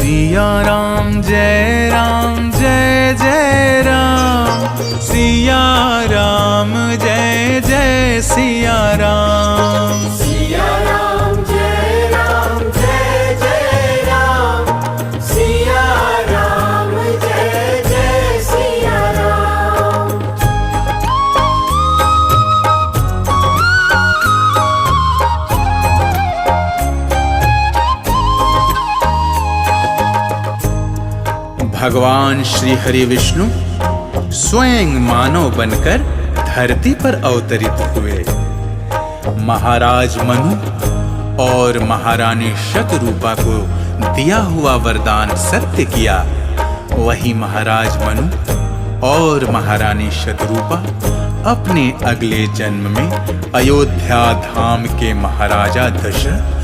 सिया राम जय जय राम, सिया राम जय जय सिया राम। सिया राम जय जय राम, सिया राम जय जय सिया राम। भगवान श्री हरि विष्णु स्वयं मानव बनकर धरती पर अवतरित हुए। महाराज मनु और महारानी शतरूपा को दिया हुआ वरदान सत्य किया। वही महाराज मनु और महारानी शतरूपा अपने अगले जन्म में अयोध्या धाम के महाराजा दशरथ